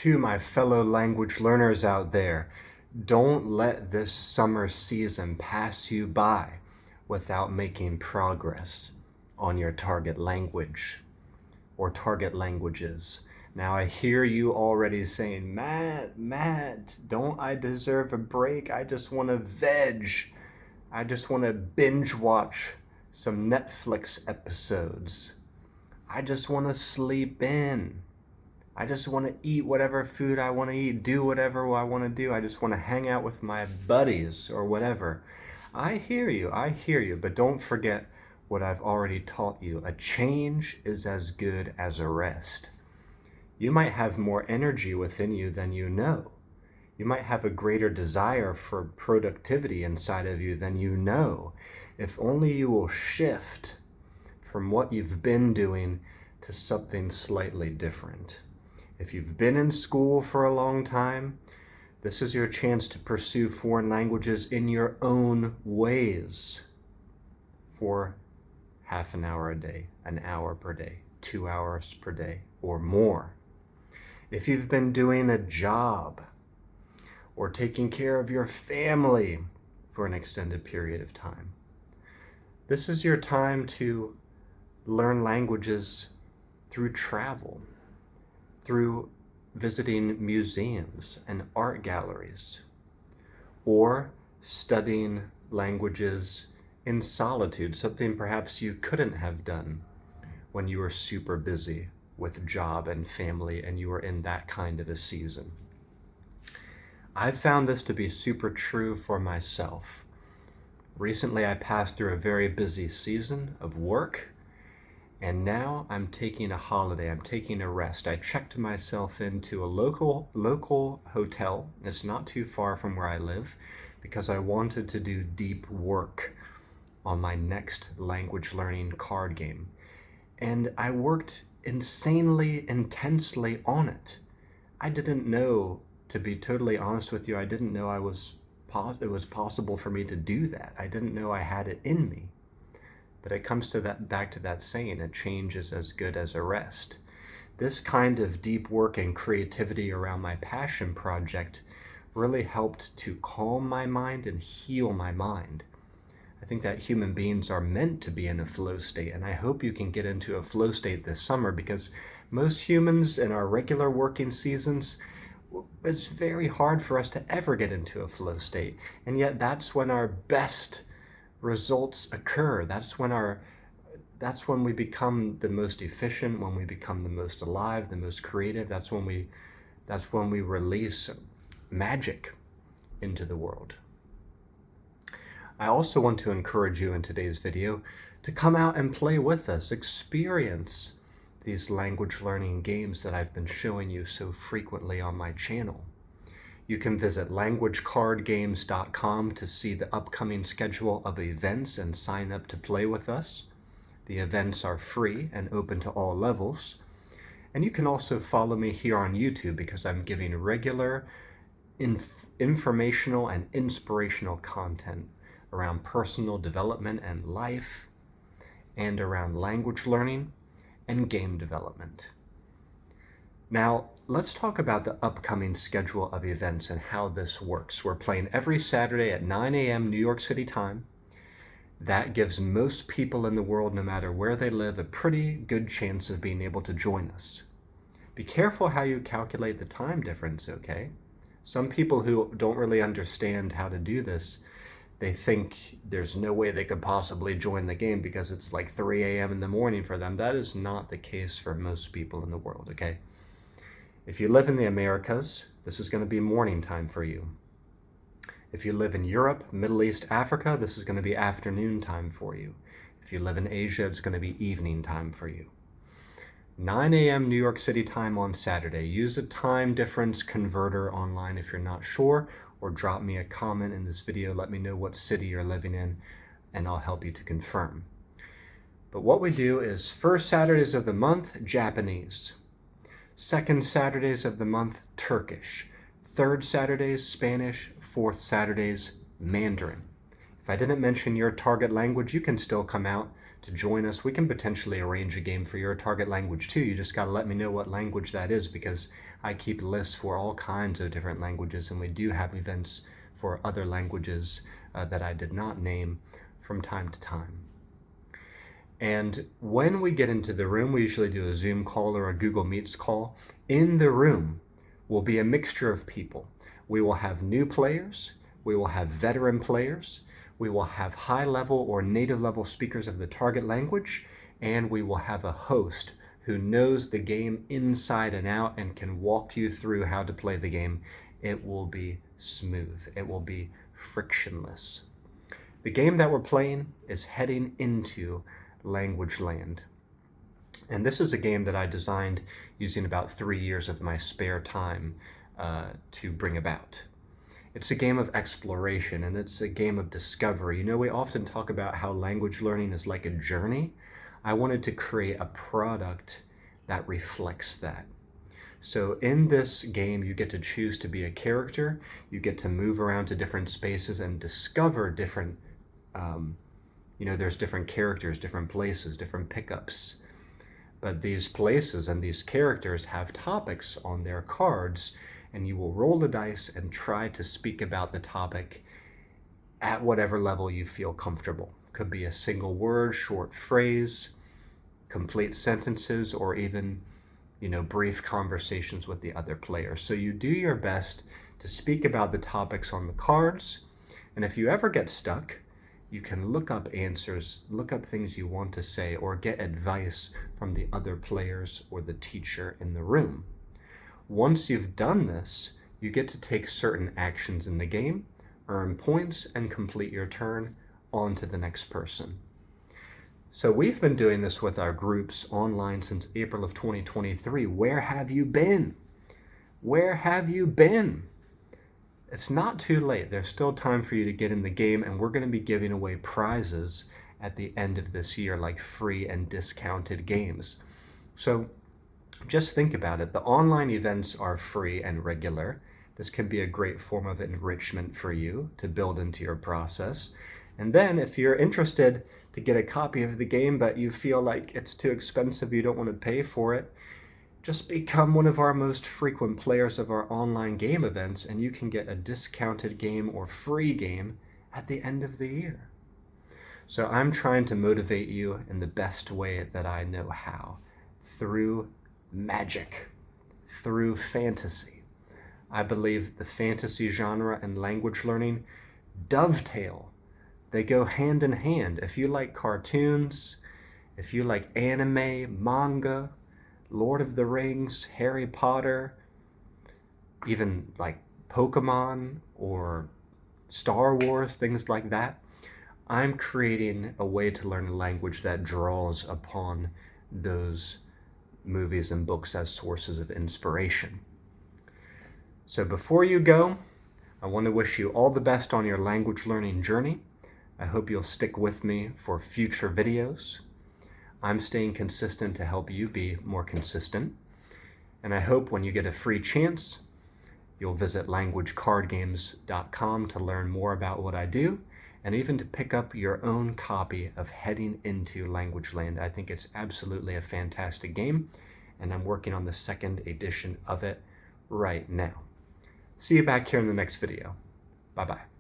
To my fellow language learners out there, don't let this summer season pass you by without making progress on your target language or target languages. Now I hear you already saying, Matt, don't I deserve a break? I just want to veg. I just want to binge watch some Netflix episodes. I just want to sleep in. I just want to eat whatever food I want to eat, do whatever I want to do. I just want to hang out with my buddies or whatever. I hear you, but don't forget what I've already taught you. A change is as good as a rest. You might have more energy within you than you know. You might have a greater desire for productivity inside of you than you know. If only you will shift from what you've been doing to something slightly different. If you've been in school for a long time, this is your chance to pursue foreign languages in your own ways for half an hour a day, an hour per day, 2 hours per day, or more. If you've been doing a job or taking care of your family for an extended period of time, this is your time to learn languages through travel, through visiting museums and art galleries, or studying languages in solitude, something perhaps you couldn't have done when you were super busy with job and family and you were in that kind of a season. I've found this to be super true for myself. Recently, I passed through a very busy season of work, and now I'm taking a holiday, I'm taking a rest. I checked myself into a local hotel. It's not too far from where I live because I wanted to do deep work on my next language learning card game. And I worked insanely, intensely on it. I didn't know, to be totally honest with you, I didn't know it was possible for me to do that. I didn't know I had it in me. But it comes to that, back to that saying, a change is as good as a rest. This kind of deep work and creativity around my passion project really helped to calm my mind and heal my mind. I think that human beings are meant to be in a flow state, and I hope you can get into a flow state this summer, because most humans in our regular working seasons, it's very hard for us to ever get into a flow state, and yet that's when our best results occur. That's when we become the most efficient, when we become the most alive, the most creative. That's when we release magic into the world. I also want to encourage you in today's video to come out and play with us, experience these language learning games that I've been showing you so frequently on my channel. You can visit languagecardgames.com to see the upcoming schedule of events and sign up to play with us. The events are free and open to all levels. And you can also follow me here on YouTube because I'm giving regular informational and inspirational content around personal development and life, and around language learning and game development. Now, let's talk about the upcoming schedule of events and how this works. We're playing every Saturday at 9 a.m. New York City time. That gives most people in the world, no matter where they live, a pretty good chance of being able to join us. Be careful how you calculate the time difference, okay? Some people who don't really understand how to do this, they think there's no way they could possibly join the game because it's like 3 a.m. in the morning for them. That is not the case for most people in the world, okay? If you live in the Americas, this is going to be morning time for you. If you live in Europe, Middle East, Africa, this is going to be afternoon time for you. If you live in Asia, it's going to be evening time for you. 9 a.m. New York City time on Saturday. Use a time difference converter online if you're not sure, or drop me a comment in this video. Let me know what city you're living in, and I'll help you to confirm. But what we do is first Saturdays of the month, Japanese. Second Saturdays of the month, Turkish. Third Saturdays, Spanish. Fourth Saturdays, Mandarin. If I didn't mention your target language, you can still come out to join us. We can potentially arrange a game for your target language too. You just got to let me know what language that is, because I keep lists for all kinds of different languages, and we do have events for other languages that I did not name from time to time. And when we get into the room, we usually do a Zoom call or a Google Meets call. In the room will be a mixture of people. We will have new players, we will have veteran players, we will have high-level or native-level speakers of the target language, and we will have a host who knows the game inside and out and can walk you through how to play the game. It will be smooth. It will be frictionless. The game that we're playing is Heading Into Language Land. And this is a game that I designed using about 3 years of my spare time to bring about. It's a game of exploration, and it's a game of discovery. You know, we often talk about how language learning is like a journey. I wanted to create a product that reflects that. So in this game, you get to choose to be a character. You get to move around to different spaces and discover different, there's different characters, different places, different pickups. But these places and these characters have topics on their cards, and you will roll the dice and try to speak about the topic at whatever level you feel comfortable. Could be a single word, short phrase, complete sentences, or even, brief conversations with the other players. So you do your best to speak about the topics on the cards, and if you ever get stuck, you can look up answers, look up things you want to say, or get advice from the other players or the teacher in the room. Once you've done this, you get to take certain actions in the game, earn points, and complete your turn. On to the next person. So we've been doing this with our groups online since April of 2023. Where have you been? Where have you been? It's not too late. There's still time for you to get in the game, and we're going to be giving away prizes at the end of this year, like free and discounted games. So just think about it. The online events are free and regular. This can be a great form of enrichment for you to build into your process. And then if you're interested to get a copy of the game, but you feel like it's too expensive, you don't want to pay for it, just become one of our most frequent players of our online game events, and you can get a discounted game or free game at the end of the year. So I'm trying to motivate you in the best way that I know how, through magic, through fantasy. I believe the fantasy genre and language learning dovetail. They go hand in hand. If you like cartoons, if you like anime, manga, Lord of the Rings, Harry Potter, even like Pokemon or Star Wars, things like that, I'm creating a way to learn a language that draws upon those movies and books as sources of inspiration. So before you go, I want to wish you all the best on your language learning journey. I hope you'll stick with me for future videos. I'm staying consistent to help you be more consistent. And I hope when you get a free chance, you'll visit languagecardgames.com to learn more about what I do, and even to pick up your own copy of Heading Into Language Land. I think it's absolutely a fantastic game, and I'm working on the second edition of it right now. See you back here in the next video. Bye-bye.